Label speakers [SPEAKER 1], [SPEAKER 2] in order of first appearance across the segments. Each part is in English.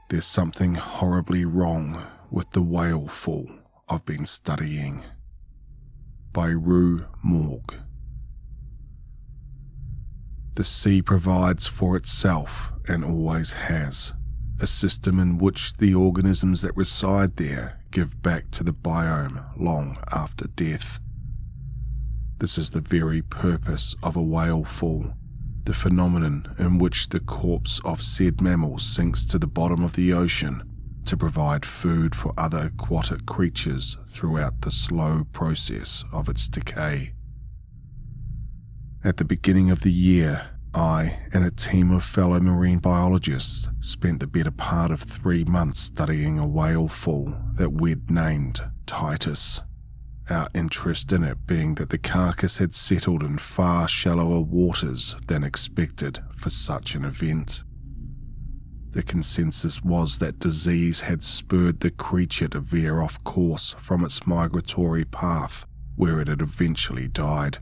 [SPEAKER 1] There's something horribly wrong with the whale fall I've been studying. By RooMorgue. The sea provides for itself, and always has, a system in which the organisms that reside there give back to the biome long after death. This is the very purpose of a whale fall, the phenomenon in which the corpse of said mammal sinks to the bottom of the ocean to provide food for other aquatic creatures throughout the slow process of its decay. At the beginning of the year, I and a team of fellow marine biologists spent the better part of 3 months studying a whale fall that we'd named Titus. Our interest in it being that the carcass had settled in far shallower waters than expected for such an event. The consensus was that disease had spurred the creature to veer off course from its migratory path, where it had eventually died,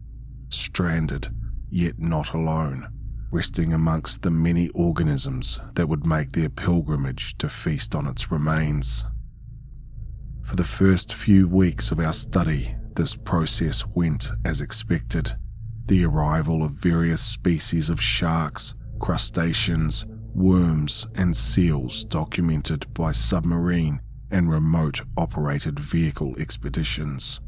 [SPEAKER 1] stranded, yet not alone, resting amongst the many organisms that would make their pilgrimage to feast on its remains. For the first few weeks of our study, this process went as expected. The arrival of various species of sharks, crustaceans, worms, and seals documented by submarine and remote-operated vehicle expeditions.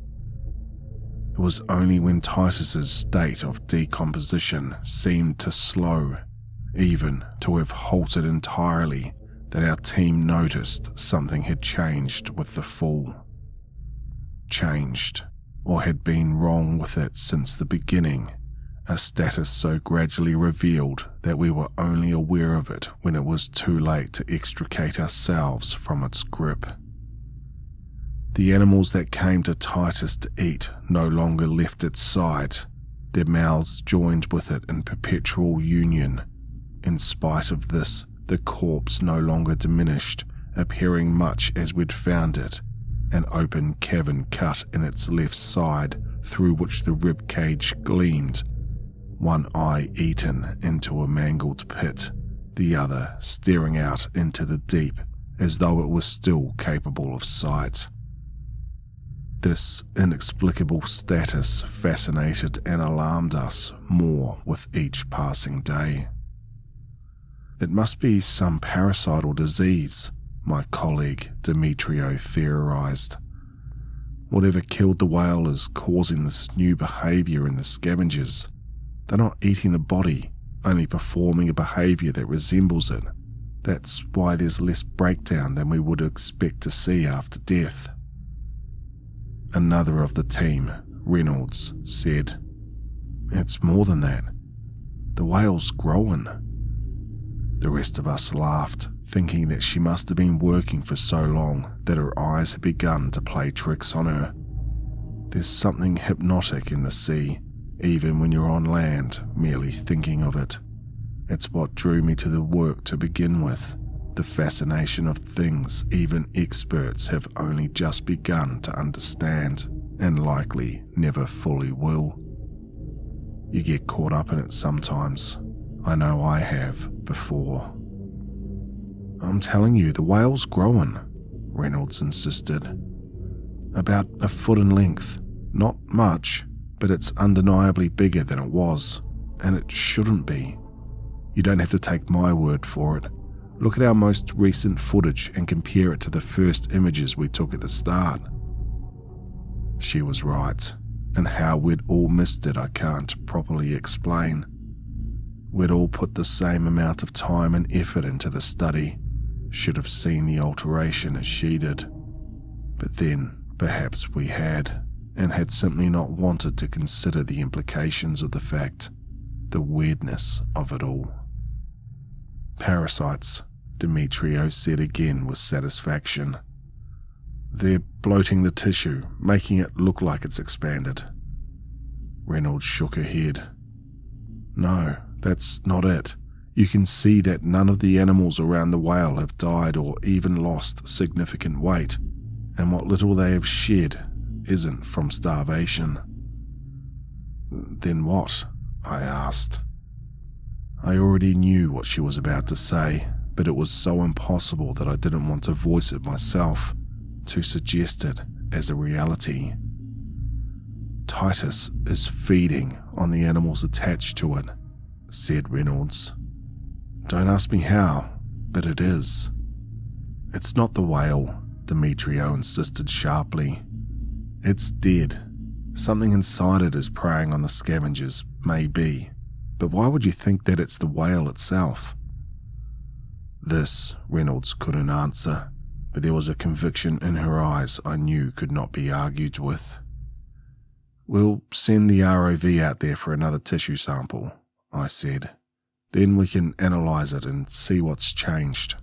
[SPEAKER 1] It was only when Titus's state of decomposition seemed to slow, even to have halted entirely, that our team noticed something had changed with the fall. Changed, or had been wrong with it since the beginning, a status so gradually revealed that we were only aware of it when it was too late to extricate ourselves from its grip. The animals that came to Titus to eat no longer left its side, their mouths joined with it in perpetual union. In spite of this, the corpse no longer diminished, appearing much as we'd found it, an open cavern cut in its left side through which the rib cage gleamed, one eye eaten into a mangled pit, the other staring out into the deep as though it was still capable of sight. This inexplicable status fascinated and alarmed us more with each passing day. It must be some parasite or disease, my colleague Demetrio theorized. Whatever killed the whale is causing this new behavior in the scavengers. They're not eating the body, only performing a behavior that resembles it. That's why there's less breakdown than we would expect to see after death. Another of the team, Reynolds, said, "It's more than that. The whale's growing." The rest of us laughed, thinking that she must have been working for so long that her eyes had begun to play tricks on her. There's something hypnotic in the sea, even when you're on land, merely thinking of it. It's what drew me to the work to begin with, the fascination of things even experts have only just begun to understand, and likely never fully will. You get caught up in it sometimes. I know I have before. "I'm telling you, the whale's growing," Reynolds insisted. "About a foot in length. Not much, but it's undeniably bigger than it was, and it shouldn't be. You don't have to take my word for it. Look at our most recent footage and compare it to the first images we took at the start." She was right, and how we'd all missed it I can't properly explain. We'd all put the same amount of time and effort into the study, should have seen the alteration as she did. But then, perhaps we had, and had simply not wanted to consider the implications of the fact, the weirdness of it all. "Parasites," Demetrio said again with satisfaction. "They're bloating the tissue, making it look like it's expanded." Reynolds shook her head. "No, that's not it. You can see that none of the animals around the whale have died or even lost significant weight, and what little they have shed isn't from starvation." "Then what?" I asked. I already knew what she was about to say, but it was so impossible that I didn't want to voice it myself, to suggest it as a reality. Titus is feeding on the animals attached to it, said Reynolds. Don't ask me how, but it is. It's not the whale, Demetrio insisted sharply. It's dead. Something inside it is preying on the scavengers, maybe, but why would you think that it's the whale itself? This Reynolds couldn't answer, but there was a conviction in her eyes I knew could not be argued with. We'll send the ROV out there for another tissue sample, I said. Then we can analyze it and see what's changed.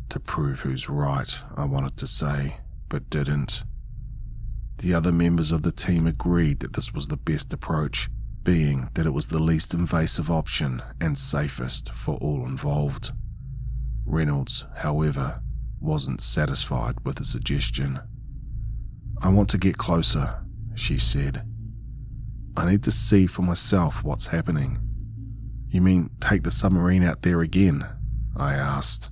[SPEAKER 1] To prove who's right, I wanted to say, but didn't. The other members of the team agreed that this was the best approach, being that it was the least invasive option and safest for all involved. Reynolds, however, wasn't satisfied with the suggestion. I want to get closer, she said. I need to see for myself what's happening. You mean take the submarine out there again? I asked.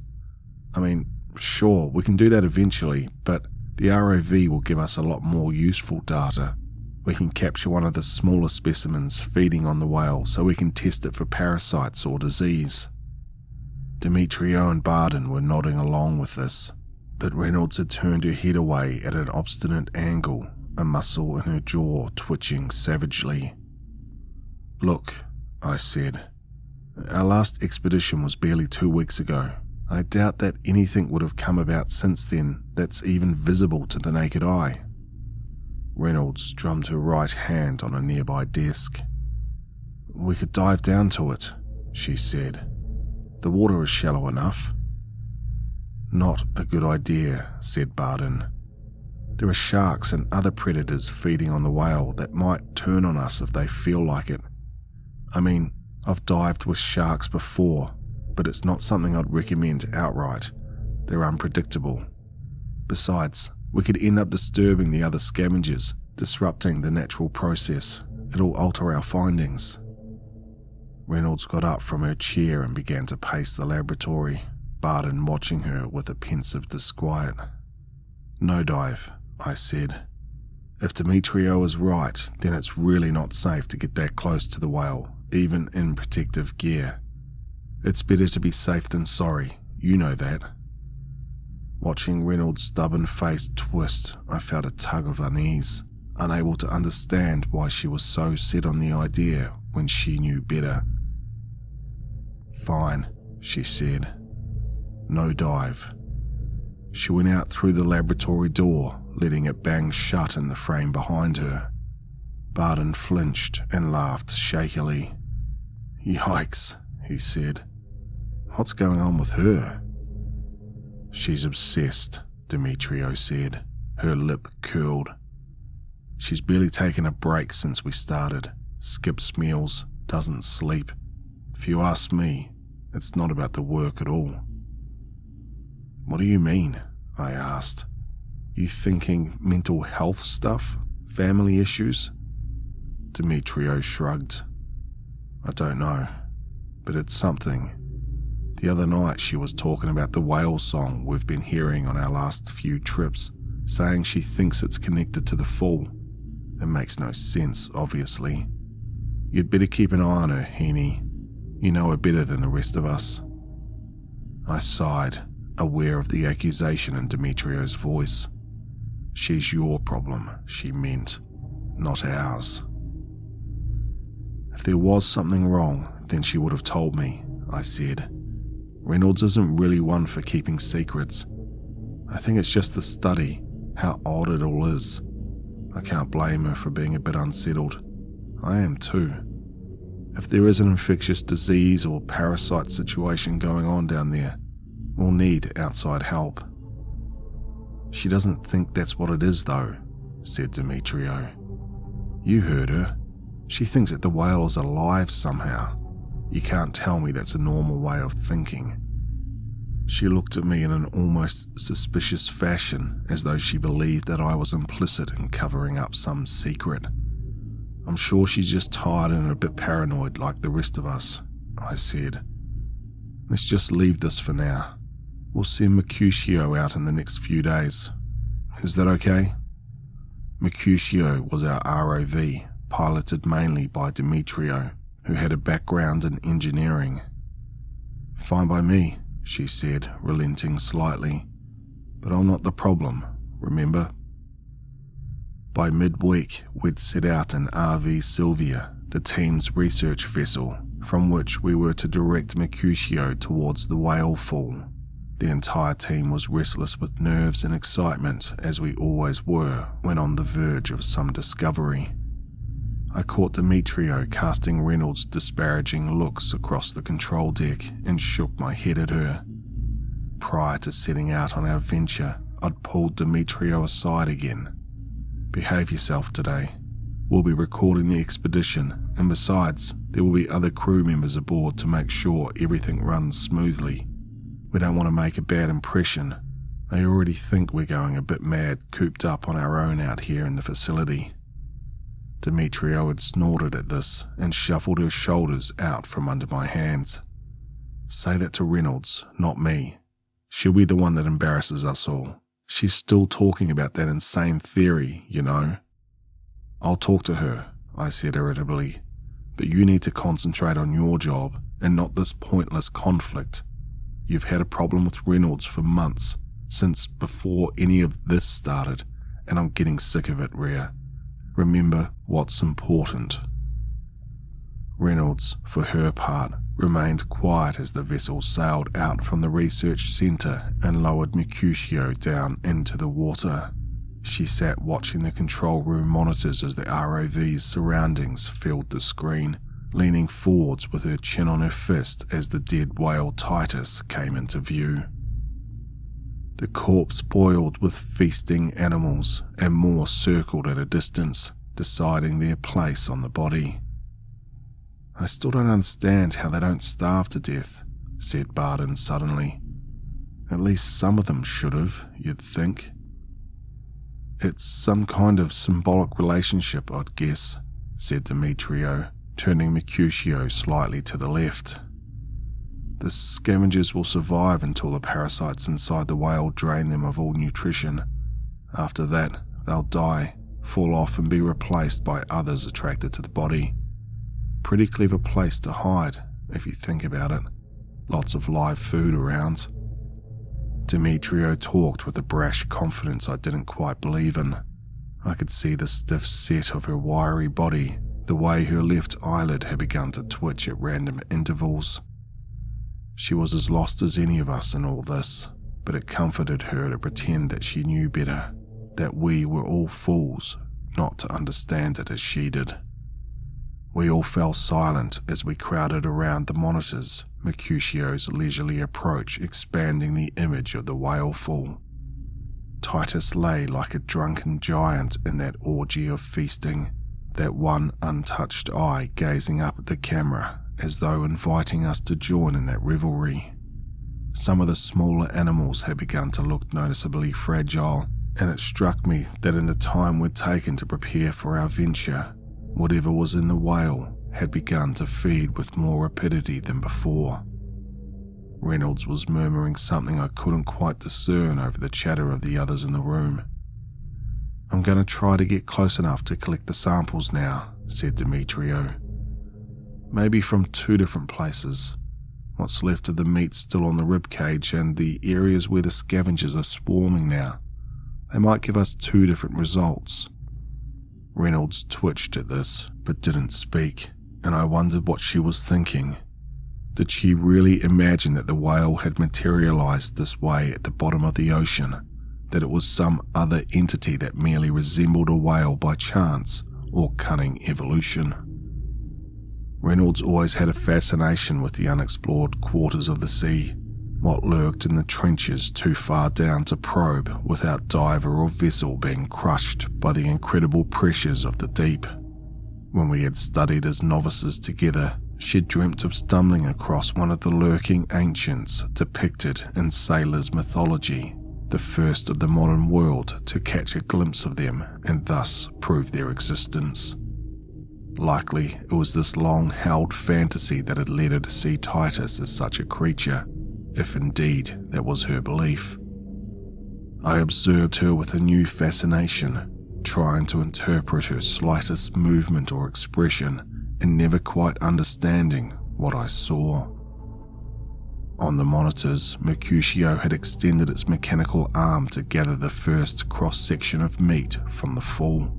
[SPEAKER 1] I mean, sure, we can do that eventually, but the ROV will give us a lot more useful data. We can capture one of the smaller specimens feeding on the whale so we can test it for parasites or disease. Demetrio and Barden were nodding along with this, but Reynolds had turned her head away at an obstinate angle, a muscle in her jaw twitching savagely. Look, I said, our last expedition was barely 2 weeks ago. I doubt that anything would have come about since then that's even visible to the naked eye. Reynolds drummed her right hand on a nearby desk. We could dive down to it, she said. The water is shallow enough. Not a good idea, said Barden. There are sharks and other predators feeding on the whale that might turn on us if they feel like it. I mean, I've dived with sharks before, but it's not something I'd recommend outright. They're unpredictable. Besides, we could end up disturbing the other scavengers, disrupting the natural process. It'll alter our findings. Reynolds got up from her chair and began to pace the laboratory, Barden watching her with a pensive disquiet. No dive, I said. If Demetrio is right, then it's really not safe to get that close to the whale, even in protective gear. It's better to be safe than sorry, you know that. Watching Reynolds' stubborn face twist, I felt a tug of unease, unable to understand why she was so set on the idea when she knew better. Fine, she said. No dive. She went out through the laboratory door, letting it bang shut in the frame behind her. Barden flinched and laughed shakily. Yikes, he said. What's going on with her? She's obsessed, Demetrio said, her lip curled. She's barely taken a break since we started, skips meals, doesn't sleep. If you ask me, it's not about the work at all. What do you mean? I asked. You thinking mental health stuff? Family issues? Demetrio shrugged. I don't know, but it's something. The other night she was talking about the whale song we've been hearing on our last few trips, saying she thinks it's connected to the fall. It makes no sense, obviously. You'd better keep an eye on her, Heaney. You know her better than the rest of us. I sighed, aware of the accusation in Demetrio's voice. She's your problem, she meant, not ours. If there was something wrong, then she would have told me, I said. Reynolds isn't really one for keeping secrets. I think it's just the study, how odd it all is. I can't blame her for being a bit unsettled. I am too. If there is an infectious disease or parasite situation going on down there, we'll need outside help. She doesn't think that's what it is though, said Demetrio. You heard her. She thinks that the whale is alive somehow. You can't tell me that's a normal way of thinking. She looked at me in an almost suspicious fashion, as though she believed that I was implicit in covering up some secret. I'm sure she's just tired and a bit paranoid like the rest of us, I said. Let's just leave this for now. We'll send Mercutio out in the next few days. Is that okay?" Mercutio was our ROV, piloted mainly by Demetrio, who had a background in engineering. "Fine by me," she said, relenting slightly. "But I'm not the problem, remember?" By midweek, we'd set out in RV Sylvia, the team's research vessel, from which we were to direct Mercutio towards the whale fall. The entire team was restless with nerves and excitement, as we always were when on the verge of some discovery. I caught Demetrio casting Reynolds' disparaging looks across the control deck and shook my head at her. Prior to setting out on our venture, I'd pulled Demetrio aside again. "Behave yourself today. We'll be recording the expedition, and besides, there will be other crew members aboard to make sure everything runs smoothly. We don't want to make a bad impression. I already think we're going a bit mad cooped up on our own out here in the facility." Demetrio had snorted at this and shuffled her shoulders out from under my hands. "Say that to Reynolds, not me. She'll be the one that embarrasses us all. She's still talking about that insane theory, you know." "I'll talk to her," I said irritably, "but you need to concentrate on your job and not this pointless conflict. You've had a problem with Reynolds for months, since before any of this started, and I'm getting sick of it, Rhea. Remember what's important." Reynolds, for her part, remained quiet as the vessel sailed out from the research centre and lowered Mercutio down into the water. She sat watching the control room monitors as the ROV's surroundings filled the screen, leaning forwards with her chin on her fist as the dead whale Titus came into view. The corpse boiled with feasting animals, and more circled at a distance, deciding their place on the body. "I still don't understand how they don't starve to death," said Barden suddenly. "At least some of them should have, you'd think." "It's some kind of symbolic relationship, I'd guess," said Demetrio, turning Mercutio slightly to the left. "The scavengers will survive until the parasites inside the whale drain them of all nutrition. After that, they'll die, fall off and be replaced by others attracted to the body. Pretty clever place to hide, if you think about it. Lots of live food around." Demetrio talked with a brash confidence I didn't quite believe in. I could see the stiff set of her wiry body, the way her left eyelid had begun to twitch at random intervals. She was as lost as any of us in all this, but it comforted her to pretend that she knew better, that we were all fools not to understand it as she did. We all fell silent as we crowded around the monitors, Mercutio's leisurely approach expanding the image of the whale fall. Titus lay like a drunken giant in that orgy of feasting, that one untouched eye gazing up at the camera as though inviting us to join in that revelry. Some of the smaller animals had begun to look noticeably fragile, and it struck me that in the time we'd taken to prepare for our venture, whatever was in the whale had begun to feed with more rapidity than before. Reynolds was murmuring something I couldn't quite discern over the chatter of the others in the room. "I'm going to try to get close enough to collect the samples now," said Demetrio. "Maybe from 2 different places. What's left of the meat still on the ribcage and the areas where the scavengers are swarming now. They might give us 2 different results." Reynolds twitched at this, but didn't speak, and I wondered what she was thinking. Did she really imagine that the whale had materialized this way at the bottom of the ocean, that it was some other entity that merely resembled a whale by chance or cunning evolution? Reynolds always had a fascination with the unexplored quarters of the sea, what lurked in the trenches too far down to probe without diver or vessel being crushed by the incredible pressures of the deep. When we had studied as novices together, she dreamt of stumbling across one of the lurking ancients depicted in sailors' mythology, the first of the modern world to catch a glimpse of them and thus prove their existence. Likely it was this long-held fantasy that had led her to see Titus as such a creature, if indeed that was her belief. I observed her with a new fascination, trying to interpret her slightest movement or expression and never quite understanding what I saw. On the monitors, Mercutio had extended its mechanical arm to gather the first cross-section of meat from the fall.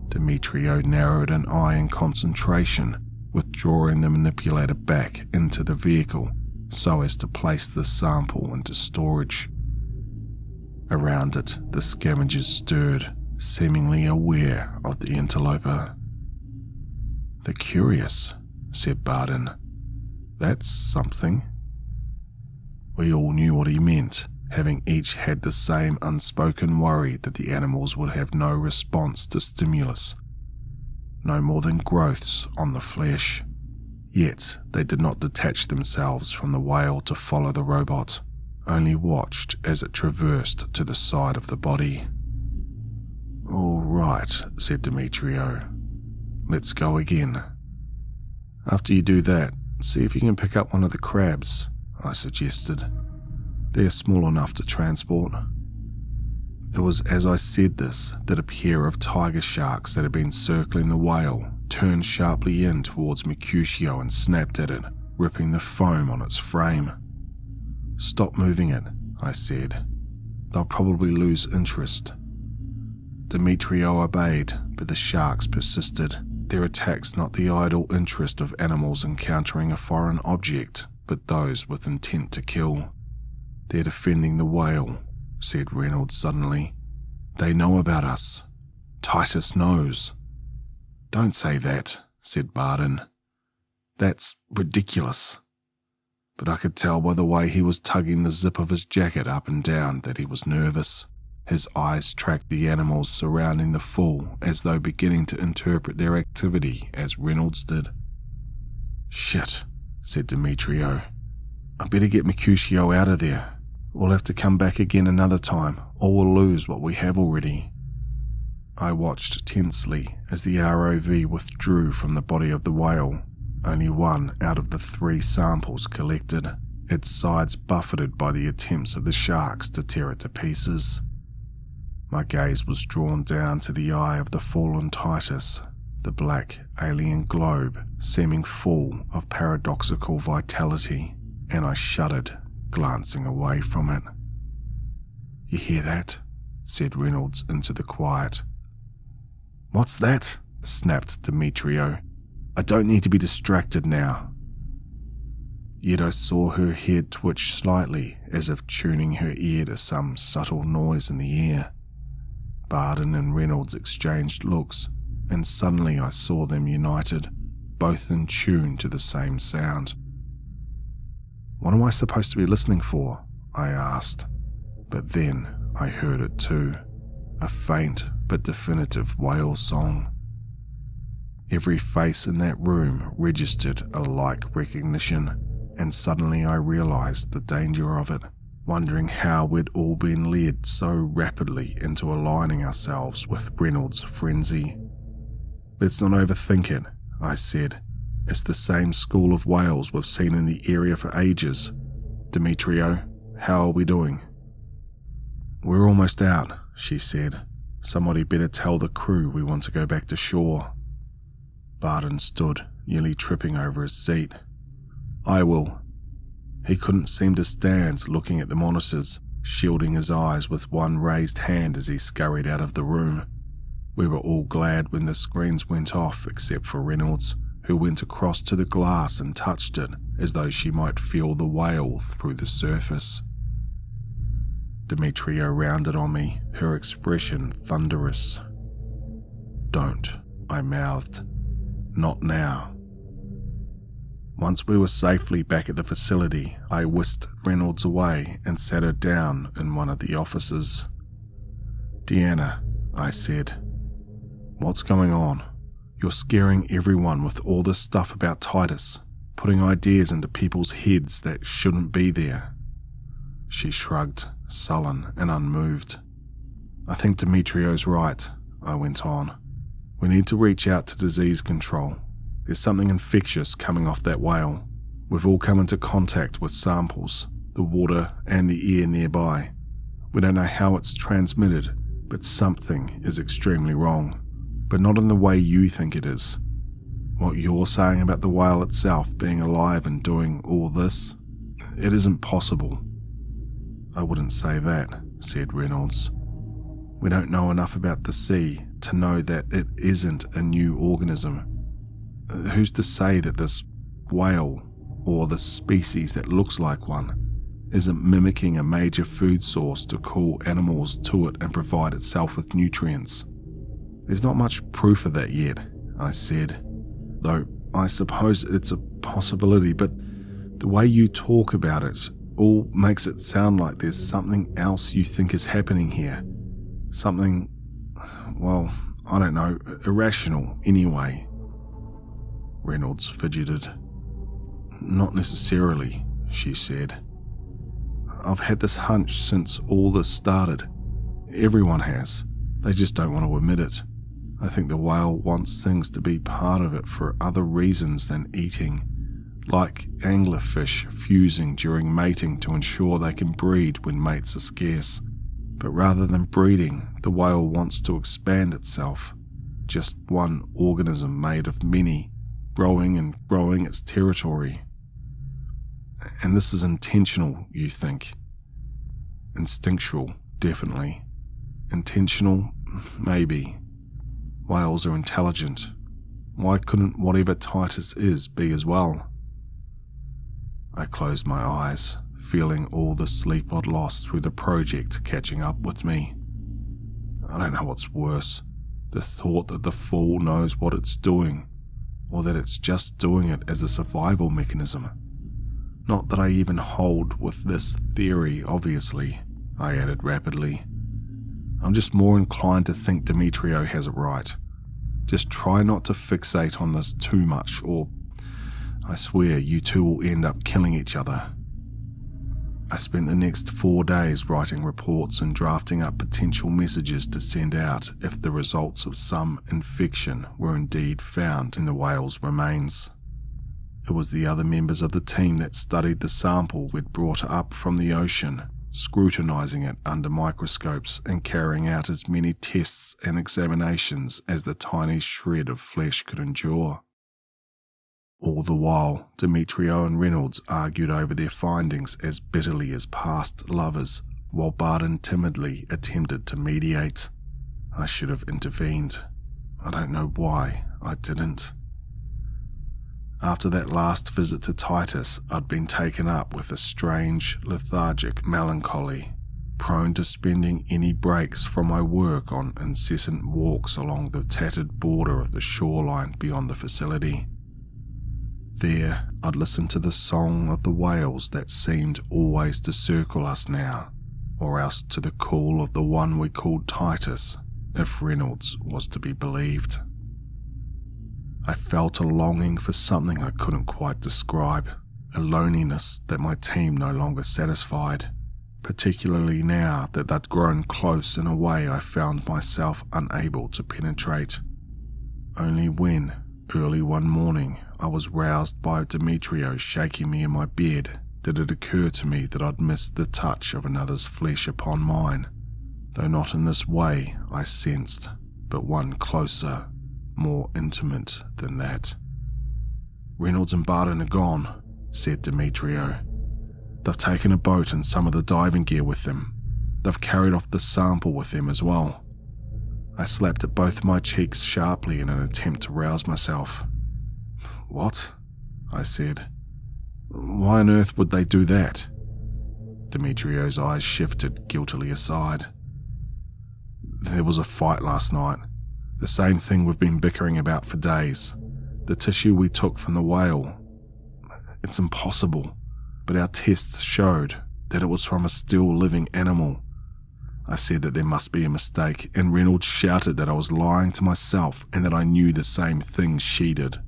[SPEAKER 1] Demetrio narrowed an eye in concentration, withdrawing the manipulator back into the vehicle so as to place the sample into storage. Around it, the scavengers stirred, seemingly aware of the interloper. "The curious," said Barden. "That's something." We all knew what he meant, having each had the same unspoken worry that the animals would have no response to stimulus, no more than growths on the flesh. Yet they did not detach themselves from the whale to follow the robot, only watched as it traversed to the side of the body. "All right," said Demetrio. "Let's go again." "After you do that, see if you can pick up one of the crabs," I suggested. "They're small enough to transport." It was as I said this that a pair of tiger sharks that had been circling the whale turned sharply in towards Mercutio and snapped at it, ripping the foam on its frame. "Stop moving it," I said. "They'll probably lose interest." Demetrio obeyed, but the sharks persisted, their attacks not the idle interest of animals encountering a foreign object, but those with intent to kill. "They're defending the whale," said Reynolds suddenly. "They know about us. Titus knows." "Don't say that," said Barden. "That's ridiculous." But I could tell by the way he was tugging the zip of his jacket up and down that he was nervous. His eyes tracked the animals surrounding the fool as though beginning to interpret their activity as Reynolds did. "Shit," said Demetrio. "I better get Mercutio out of there. We'll have to come back again another time, or we'll lose what we have already." I watched tensely as the ROV withdrew from the body of the whale, only one out of the 3 samples collected, its sides buffeted by the attempts of the sharks to tear it to pieces. My gaze was drawn down to the eye of the fallen Titus, the black alien globe seeming full of paradoxical vitality, and I shuddered, glancing away from it. "You hear that?" said Reynolds into the quiet. "What's that?" snapped Demetrio. "I don't need to be distracted now." Yet I saw her head twitch slightly, as if tuning her ear to some subtle noise in the air. Barden and Reynolds exchanged looks, and suddenly I saw them united, both in tune to the same sound. "What am I supposed to be listening for?" I asked, but then I heard it too, a faint but definitive whale song. Every face in that room registered a like recognition, and suddenly I realized the danger of it, wondering how we'd all been led so rapidly into aligning ourselves with Reynolds' frenzy. "Let's not overthink it," I said. "It's the same school of whales we've seen in the area for ages. Demetrio, how are we doing?" "We're almost out," she said. "Somebody better tell the crew we want to go back to shore." Barden stood, nearly tripping over his seat. "I will." He couldn't seem to stand, looking at the monitors, shielding his eyes with one raised hand as he scurried out of the room. We were all glad when the screens went off, except for Reynolds, who went across to the glass and touched it, as though she might feel the whale through the surface. Demetrio rounded on me, her expression thunderous. "Don't," I mouthed. "Not now." Once we were safely back at the facility, I whisked Reynolds away and sat her down in one of the offices. "Deanna," I said, "what's going on? You're scaring everyone with all this stuff about Titus, putting ideas into people's heads that shouldn't be there." She shrugged, sullen and unmoved. "I think Demetrio's right," I went on. We need to reach out to disease control. There's something infectious coming off that whale. We've all come into contact with samples, the water and the air nearby. We don't know how it's transmitted, but something is extremely wrong. But not in the way you think it is. What you're saying about the whale itself being alive and doing all this, it isn't possible. I wouldn't say that, said Reynolds. We don't know enough about the sea to know that it isn't a new organism. Who's to say that this whale, or the species that looks like one, isn't mimicking a major food source to call animals to it and provide itself with nutrients? There's not much proof of that yet, I said, though I suppose it's a possibility, but the way you talk about it all makes it sound like there's something else you think is happening here. Something, well, I don't know, irrational anyway. Reynolds fidgeted. Not necessarily, she said. I've had this hunch since all this started. Everyone has. They just don't want to admit it. I think the whale wants things to be part of it for other reasons than eating, like anglerfish fusing during mating to ensure they can breed when mates are scarce. But rather than breeding, the whale wants to expand itself. Just one organism made of many, growing and growing its territory. And this is intentional, you think? Instinctual, definitely. Intentional, maybe. Whales are intelligent. Why couldn't whatever Titus is be as well? I closed my eyes, feeling all the sleep I'd lost through the project catching up with me. I don't know what's worse, the thought that the fool knows what it's doing, or that it's just doing it as a survival mechanism. Not that I even hold with this theory, obviously, I added rapidly. I'm just more inclined to think Demetrio has it right. Just try not to fixate on this too much, or I swear you two will end up killing each other. I spent the next 4 days writing reports and drafting up potential messages to send out if the results of some infection were indeed found in the whale's remains. It was the other members of the team that studied the sample we'd brought up from the ocean, scrutinizing it under microscopes and carrying out as many tests and examinations as the tiny shred of flesh could endure. All the while, Demetrio and Reynolds argued over their findings as bitterly as past lovers, while Barden timidly attempted to mediate. I should have intervened. I don't know why I didn't. After that last visit to Titus, I'd been taken up with a strange, lethargic melancholy, prone to spending any breaks from my work on incessant walks along the tattered border of the shoreline beyond the facility. There, I'd listen to the song of the whales that seemed always to circle us now, or else to the call of the one we called Titus, if Reynolds was to be believed. I felt a longing for something I couldn't quite describe, a loneliness that my team no longer satisfied, particularly now that they'd grown close in a way I found myself unable to penetrate. Only when, early one morning, I was roused by Demetrio shaking me in my bed did it occur to me that I'd missed the touch of another's flesh upon mine, though not in this way, I sensed, but one closer, more intimate than that. Reynolds and Barden are gone, said Demetrio. They've taken a boat and some of the diving gear with them. They've carried off the sample with them as well. I slapped at both my cheeks sharply in an attempt to rouse myself. What? I said. Why on earth would they do that? Demetrio's eyes shifted guiltily aside. There was a fight last night. The same thing we've been bickering about for days. The tissue we took from the whale. It's impossible, but our tests showed that it was from a still living animal. I said that there must be a mistake, and Reynolds shouted that I was lying to myself and that I knew the same thing she did.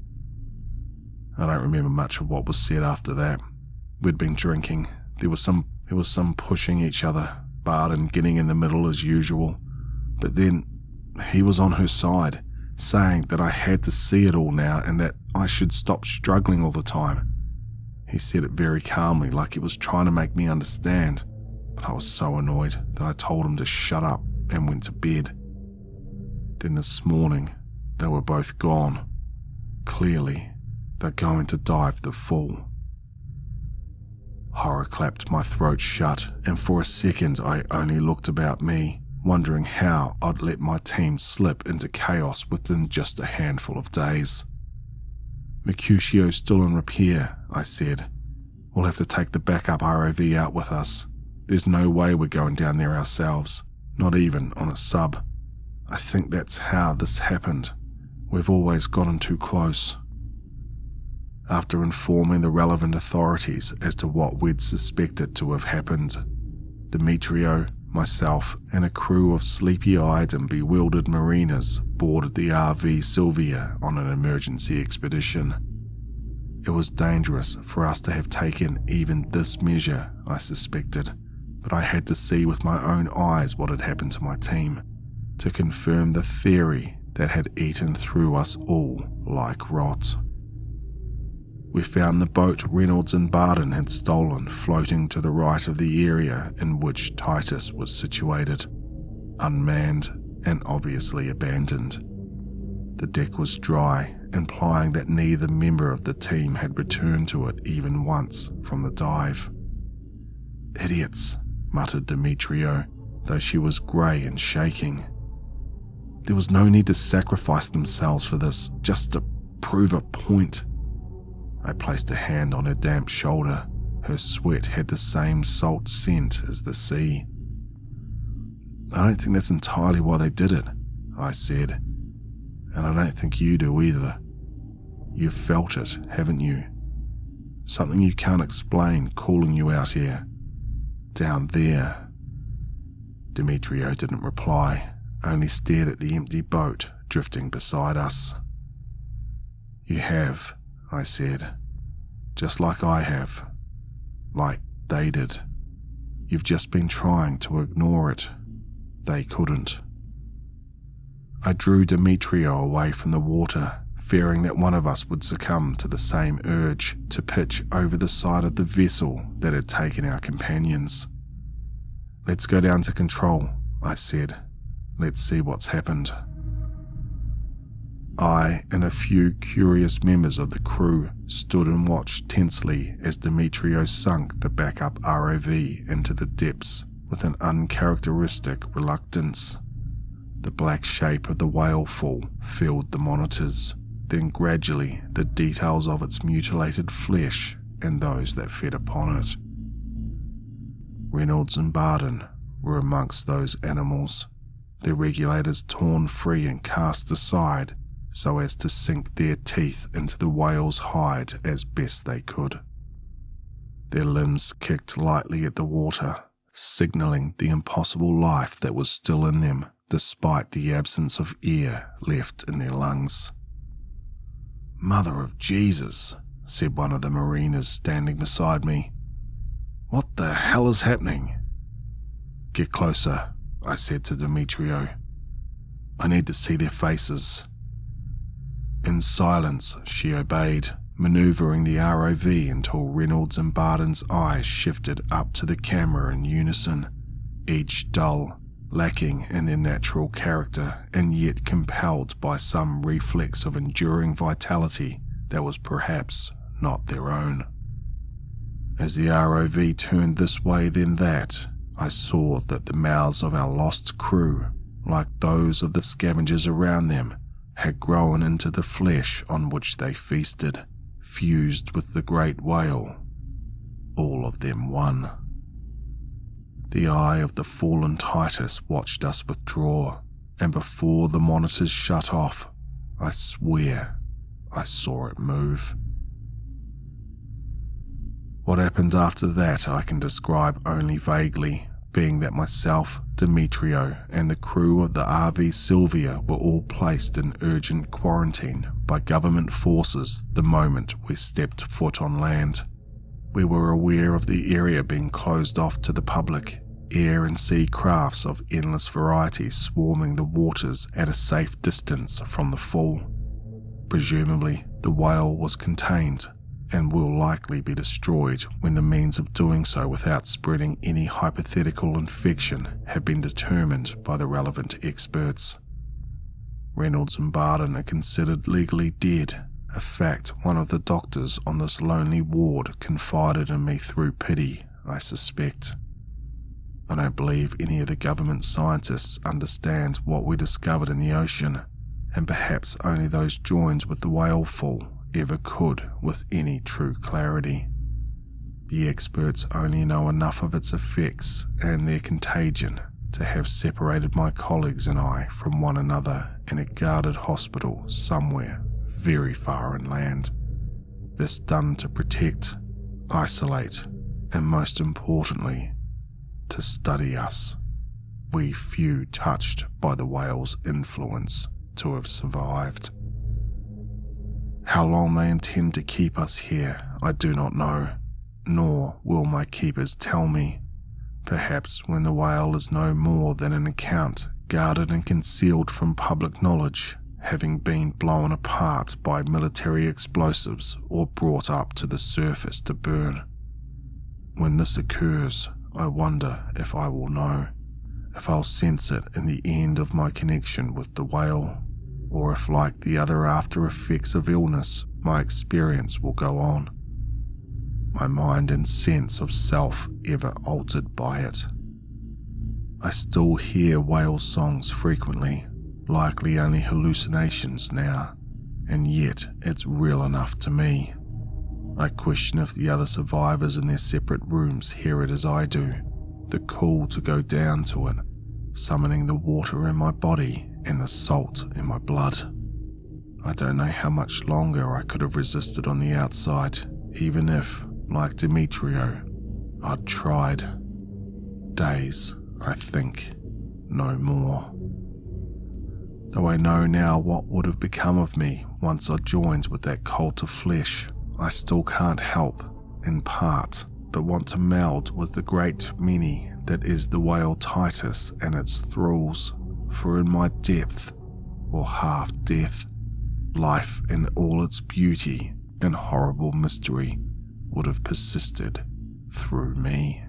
[SPEAKER 1] I don't remember much of what was said after that. We'd been drinking. There was some pushing each other, Barden getting in the middle as usual. But then he was on her side, saying that I had to see it all now and that I should stop struggling all the time. He said it very calmly, like he was trying to make me understand, but I was so annoyed that I told him to shut up and went to bed. Then this morning, they were both gone. Clearly, they're going to dive the fall. Horror clapped my throat shut, and for a second I only looked about me, wondering how I'd let my team slip into chaos within just a handful of days. "Mercutio's still in repair," I said. "We'll have to take the backup ROV out with us. There's no way we're going down there ourselves, not even on a sub. I think that's how this happened. We've always gotten too close." After informing the relevant authorities as to what we'd suspected to have happened, Demetrio, myself, and a crew of sleepy-eyed and bewildered mariners boarded the RV Sylvia on an emergency expedition. It was dangerous for us to have taken even this measure, I suspected, but I had to see with my own eyes what had happened to my team, to confirm the theory that had eaten through us all like rot. We found the boat Reynolds and Barden had stolen floating to the right of the area in which Titus was situated, unmanned and obviously abandoned. The deck was dry, implying that neither member of the team had returned to it even once from the dive. "Idiots," muttered Demetrio, though she was grey and shaking. "There was no need to sacrifice themselves for this, just to prove a point." I placed a hand on her damp shoulder. Her sweat had the same salt scent as the sea. "I don't think that's entirely why they did it," I said. "And I don't think you do either. You've felt it, haven't you? Something you can't explain calling you out here. Down there." Demetrio didn't reply, only stared at the empty boat drifting beside us. "You have," I said, "just like I have, like they did. You've just been trying to ignore it. They couldn't." I drew Demetrio away from the water, fearing that one of us would succumb to the same urge to pitch over the side of the vessel that had taken our companions. "Let's go down to control," I said. "Let's see what's happened." I and a few curious members of the crew stood and watched tensely as Demetrio sunk the backup ROV into the depths with an uncharacteristic reluctance. The black shape of the whale fall filled the monitors, then gradually the details of its mutilated flesh and those that fed upon it. Reynolds and Barden were amongst those animals, their regulators torn free and cast aside so as to sink their teeth into the whale's hide as best they could. Their limbs kicked lightly at the water, signalling the impossible life that was still in them despite the absence of air left in their lungs. "Mother of Jesus," said one of the mariners standing beside me. "What the hell is happening?" "Get closer," I said to Demetrio. "I need to see their faces." In silence, she obeyed, maneuvering the ROV until Reynolds and Barden's eyes shifted up to the camera in unison, each dull, lacking in their natural character and yet compelled by some reflex of enduring vitality that was perhaps not their own. As the ROV turned this way then that, I saw that the mouths of our lost crew, like those of the scavengers around them, had grown into the flesh on which they feasted, fused with the great whale, all of them one. The eye of the fallen Titus watched us withdraw, and before the monitors shut off, I swear I saw it move. What happened after that I can describe only vaguely, being that myself, Demetrio, and the crew of the RV Sylvia were all placed in urgent quarantine by government forces the moment we stepped foot on land. We were aware of the area being closed off to the public, air and sea crafts of endless variety swarming the waters at a safe distance from the fall. Presumably, the whale was contained and will likely be destroyed when the means of doing so without spreading any hypothetical infection have been determined by the relevant experts. Reynolds and Barden are considered legally dead, a fact one of the doctors on this lonely ward confided in me through pity, I suspect. I don't believe any of the government scientists understand what we discovered in the ocean, and perhaps only those joined with the whale fall ever could with any true clarity. The experts only know enough of its effects and their contagion to have separated my colleagues and I from one another in a guarded hospital somewhere very far inland. This done to protect, isolate, and most importantly, to study us, we few touched by the whale's influence to have survived. How long they intend to keep us here, I do not know, nor will my keepers tell me. Perhaps when the whale is no more than an account guarded and concealed from public knowledge, having been blown apart by military explosives or brought up to the surface to burn. When this occurs, I wonder if I will know, if I'll sense it in the end of my connection with the whale, or if, like the other after effects of illness, my experience will go on. My mind and sense of self ever altered by it. I still hear whale songs frequently, likely only hallucinations now, and yet it's real enough to me. I question if the other survivors in their separate rooms hear it as I do, the call to go down to it, summoning the water in my body and the salt in my blood. I don't know how much longer I could have resisted on the outside, even if, like Demetrio, I'd tried. Days, I think, no more. Though I know now what would have become of me once I joined with that cult of flesh, I still can't help, in part, but want to meld with the great many that is the whale Titus and its thralls, for in my depth, or half-death, life in all its beauty and horrible mystery would have persisted through me.